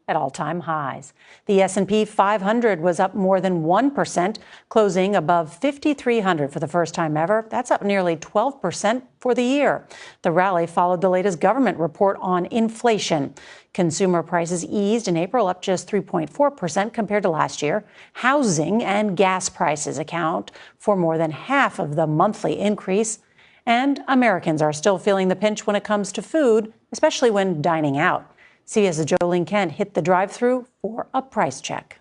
at all-time highs. The S&P 500 was up more than 1%, closing above 5,300 for the first time ever. That's up nearly 12% for the year. The rally followed the latest government report on inflation. Consumer prices eased in April, up just 3.4% compared to last year. Housing and gas prices account for more than half of the monthly increase. And Americans are still feeling the pinch when it comes to food, especially when dining out. CBS's Jolene Kent hit the drive-thru for a price check.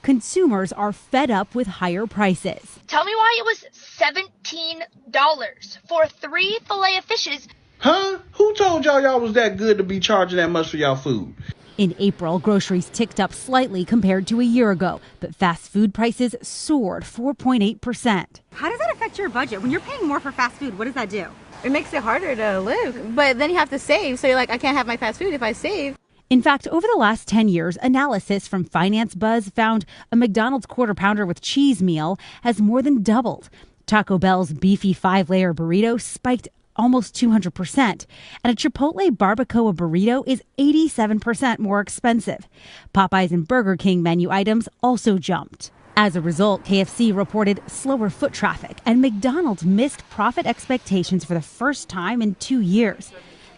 Consumers are fed up with higher prices. Tell me why it was $17 for 3 fillet of fishes. Huh? Who told y'all was that good to be charging that much for y'all food? In April, groceries ticked up slightly compared to a year ago, but fast food prices soared 4.8%. How does that affect your budget? When you're paying more for fast food, what does that do? It makes it harder to live, but then you have to save. So you're like, I can't have my fast food if I save. In fact, over the last 10 years, analysis from Finance Buzz found a McDonald's quarter pounder with cheese meal has more than doubled. Taco Bell's beefy 5-layer burrito spiked almost 200%, and a Chipotle barbacoa burrito is 87% more expensive. Popeyes and Burger King menu items also jumped. As a result, KFC reported slower foot traffic, and McDonald's missed profit expectations for the first time in 2 years.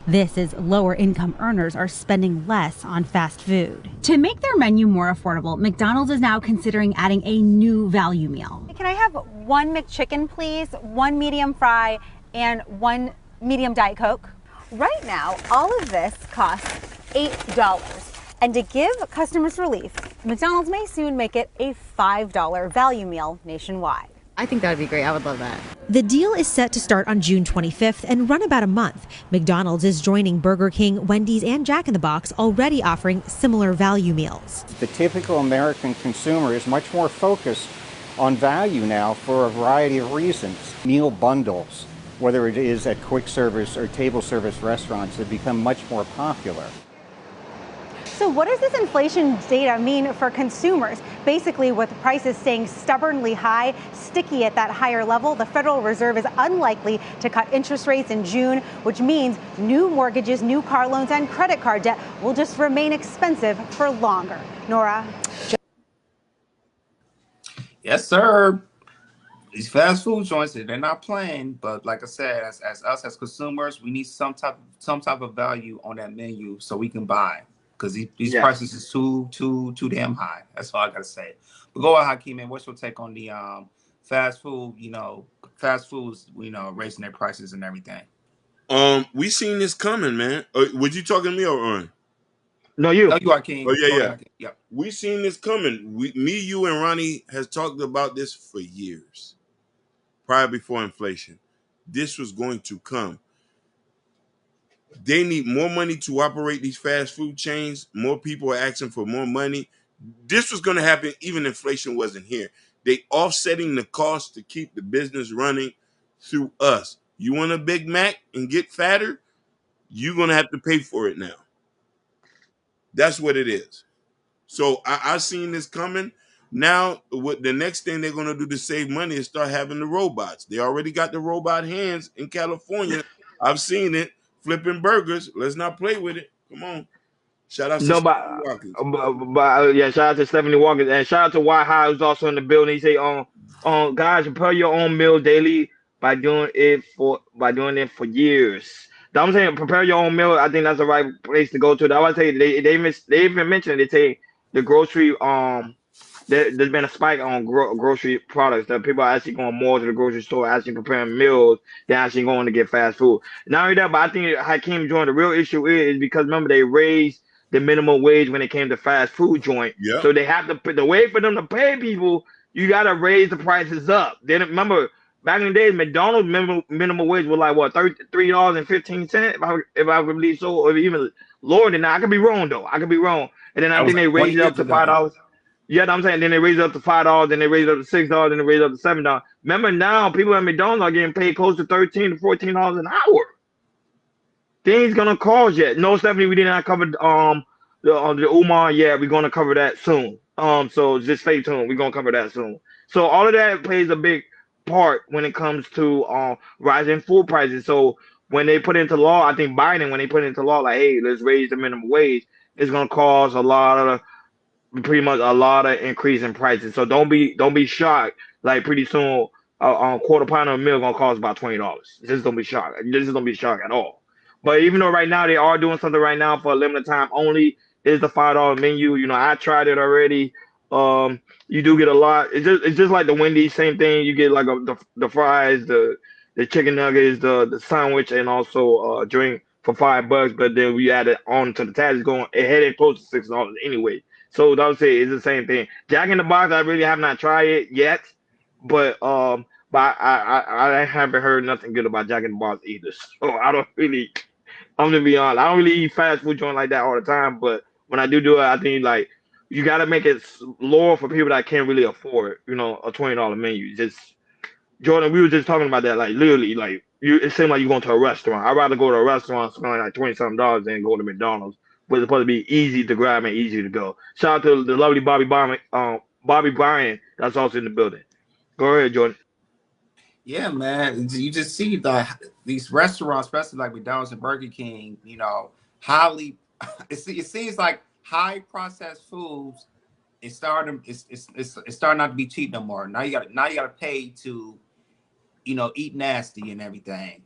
This is lower income earners are spending less on fast food. To make their menu more affordable, McDonald's is now considering adding a new value meal. Can I have 1 McChicken, please, 1 medium fry, and 1 medium Diet Coke? Right now, all of this costs $8. And to give customers relief, McDonald's may soon make it a $5 value meal nationwide. I think that would be great. I would love that. The deal is set to start on June 25th and run about a month. McDonald's is joining Burger King, Wendy's, and Jack in the Box, already offering similar value meals. The typical American consumer is much more focused on value now for a variety of reasons. Meal bundles, whether it is at quick service or table service restaurants, have become much more popular. So what does this inflation data mean for consumers? Basically, with prices staying stubbornly high, sticky at that higher level, the Federal Reserve is unlikely to cut interest rates in June, which means new mortgages, new car loans, and credit card debt will just remain expensive for longer. Nora? Yes, sir. These fast food joints, they're not playing, but like I said, as us as consumers, we need some type of value on that menu so we can buy. Because these prices is too damn high. That's all I gotta say. But go ahead, Hakeem, man. What's your take on the fast food? Fast foods, raising their prices and everything. We seen this coming, man. Was you talking to me or Ron? No, you. No, you, Hakeem. Oh yeah. Yep. We seen this coming. Me, you, and Ronnie has talked about this for years. Prior before inflation, this was going to come. They need more money to operate these fast food chains. More people are asking for more money. This was going to happen even if inflation wasn't here. They offsetting the cost to keep the business running through us. You want a Big Mac and get fatter? You're going to have to pay for it now. That's what it is. So I seen this coming. Now, what the next thing they're going to do to save money is start having the robots. They already got the robot hands in California. I've seen it. Flipping burgers. Let's not play with it. Come on. Shout out to Stephanie Watkins. Shout out to Stephanie Watkins. And shout out to White High, who's also in the building. He say, guys, prepare your own meal daily by doing it for years. I'm saying prepare your own meal. I think that's the right place to go to. I would say they even mentioned it. They say the grocery there's been a spike on grocery products that people are actually going more to the grocery store, actually preparing meals than actually going to get fast food. Not only that, but I think Hakeem joined. The real issue is because remember they raised the minimum wage when it came to fast food joint. Yep. So they have to put the way for them to pay people. You got to raise the prices up. Then remember back in the days, McDonald's minimum wage was like what $3.15 if I believe so, or even lower than that. I could be wrong though. And then I think they raised it up to $5. Yeah, I'm saying then they raised it up to $5, then they raised it up to $6, then they raised it up to $7. Remember now, people at McDonald's are getting paid close to $13 to $14 an hour. Things gonna cause yet. No, Stephanie, we did not cover the Umar. Yeah, we're gonna cover that soon. So just stay tuned. We're gonna cover that soon. So all of that plays a big part when it comes to rising food prices. So when they put into law, I think Biden, when they put into law, like, hey, let's raise the minimum wage. it's gonna cause a lot of pretty much a lot of increase in prices. So don't be shocked. Like pretty soon, a quarter pound of milk gonna cost about $20. Just don't be shocked. Just don't be shocked at all. But even though right now they are doing something right now for a limited time only, is the $5 menu. You know, I tried it already. You do get a lot. It's just like the Wendy's, same thing. You get like the fries, the chicken nuggets, the sandwich, and also drink for $5. But then we add it on to the tax, it's going it headed close to $6 anyway. So I would say it's the same thing. Jack in the Box, I really have not tried it yet, but I haven't heard nothing good about Jack in the Box either. So I don't really. I'm gonna be honest. I don't really eat fast food joint like that all the time, but when I do it, I think like you got to make it lower for people that can't really afford, a $20 menu. Just Jordan, we were just talking about that, like literally, like it seemed like you're going to a restaurant. I'd rather go to a restaurant spending like $20-something than go to McDonald's, but it's supposed to be easy to grab and easy to go. Shout out to the lovely Bobby Bryan, that's also in the building. Go ahead, Jordan. Yeah, man. You just see these restaurants, especially like McDonald's and Burger King, highly. It seems like high processed foods. It's starting not to be cheap no more. Now you got to pay to, eat nasty and everything.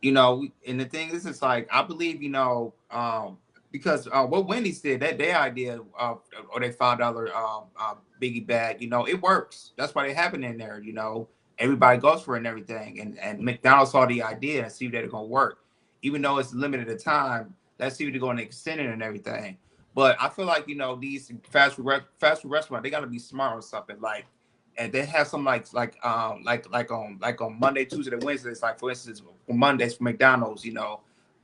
And the thing is, it's like I believe, because what Wendy's did, their idea of or their $5 biggie bag, it works. That's why they have it in there. Everybody goes for it and everything. And McDonald's saw the idea and see if they're gonna work. Even though it's limited at time, let's see if they're gonna extend it and everything. But I feel like, these fast food restaurants, they gotta be smart on something. Like, and they have some like on Monday, Tuesday, and Wednesdays, like for instance, on Mondays for McDonald's,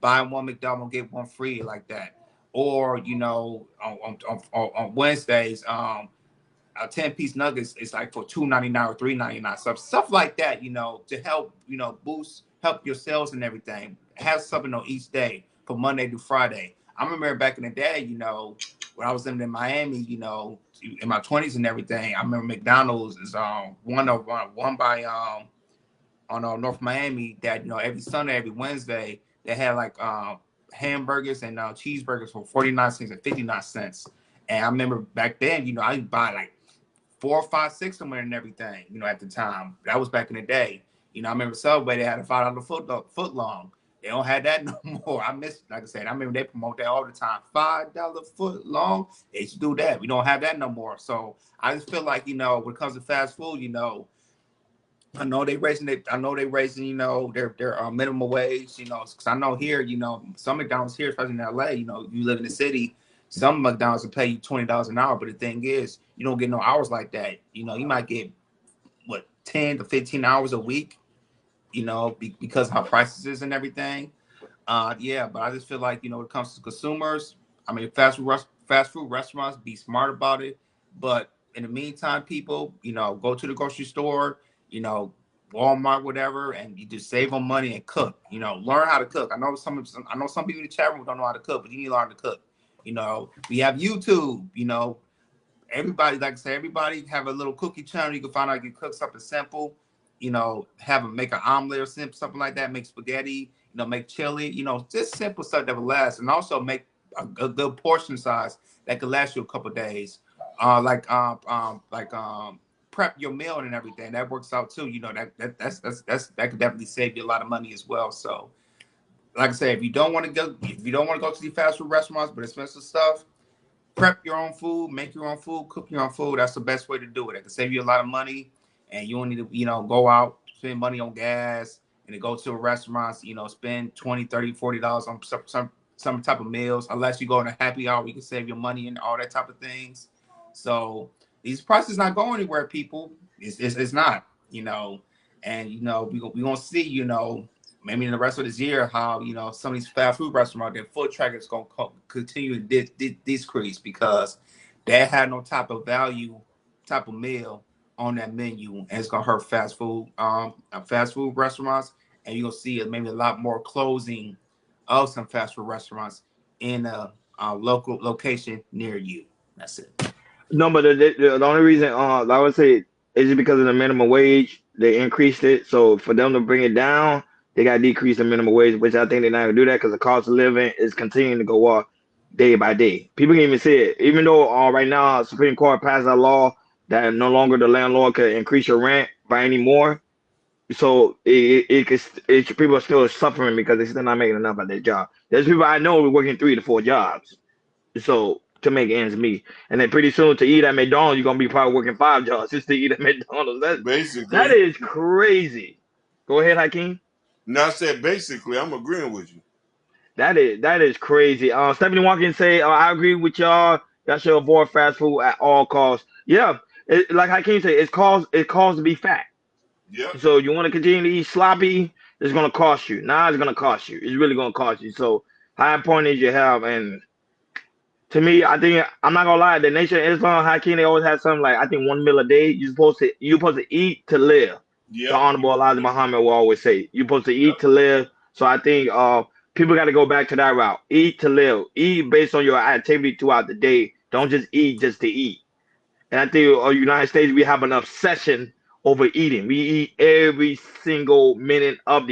buy one McDonald's, get one free like that. Or, on Wednesdays, 10-piece nuggets is like for $2.99 or $3.99. Stuff like that, to help, help your sales and everything. Have something on each day from Monday to Friday. I remember back in the day, when I was living in Miami, in my 20s and everything, I remember McDonald's is one by on North Miami that, every Sunday, every Wednesday, they had like hamburgers and cheeseburgers for 49 cents and 59 cents. And I remember back then, I would buy like 4, 5, 6 somewhere and everything, at the time. That was back in the day. I remember Subway, they had a $5 foot long. They don't have that no more. I miss, like I said, I remember they promote that all the time. $5 foot long. They used to do that. We don't have that no more. So I just feel like, when it comes to fast food, I know they raising their minimum wage, because I know here, some McDonald's here, especially in LA, you live in the city, some McDonald's will pay you $20 an hour, but the thing is, you don't get no hours like that. You might get 10 to 15 hours a week, because of how prices is and everything. Yeah, but I just feel like, when it comes to consumers, I mean, fast food restaurants, be smart about it. But in the meantime, people, go to the grocery store, Walmart, whatever, and you just save on money and cook. Learn how to cook. I know some people in the chat room don't know how to cook, but you need to learn to cook. We have YouTube. Everybody, like I said, everybody have a little cookie channel. You can find out you can cook something simple. Make an omelet or something like that. Make spaghetti. Make chili. Just simple stuff that will last, and also make a good portion size that could last you a couple of days. Prep your meal and everything. That works out too. That could definitely save you a lot of money as well. So, like I said, if you don't want to go to the fast food restaurants, but expensive stuff, prep your own food, make your own food, cook your own food. That's the best way to do it. It can save you a lot of money, and you don't need to, go out, spend money on gas, and to go to a restaurant, spend $20, $30, $40 on some type of meals. Unless you go in a happy hour, you can save your money and all that type of things. So these prices not going anywhere, people. It's not, and we gonna see, maybe in the rest of this year how some of these fast food restaurants, their foot traffic is gonna continue to decrease because they had no type of value, type of meal on that menu, and it's gonna hurt fast food restaurants, and you're gonna see maybe a lot more closing of some fast food restaurants in a local location near you. That's it. No, but the only reason I would say is it because of the minimum wage. They increased it, so for them to bring it down, they got to decrease the minimum wage, which I think they're not gonna do that because the cost of living is continuing to go up. day by day. People can even see it. Even though right now Supreme Court passed a law that no longer the landlord can increase your rent by any more. So people are still suffering because they're still not making enough at their job. There's people I know working 3 to 4 jobs, so to make ends meet. And then pretty soon to eat at McDonald's, you're gonna be probably working 5 jobs just to eat at McDonald's. That is crazy. Go ahead, Hakeem. No, I said basically, I'm agreeing with you. That is crazy. Stephanie Watkins say, I agree with y'all. Y'all should avoid fast food at all costs. Yeah, like Hakeem said, it calls to be fat. Yeah. So you want to continue to eat sloppy, it's gonna cost you. Now it's gonna cost you. It's really gonna cost you. So how important is your health? And to me, I think I'm not gonna lie, the Nation of Islam, Hakeem, they always have something like I think 1 meal a day. You're supposed to eat to live. Yeah. The Honorable Elijah Muhammad will always say you're supposed to eat to live. So I think people got to go back to that route. Eat to live. Eat based on your activity throughout the day. Don't just eat just to eat. And I think United States, we have an obsession over eating. We eat every single minute of the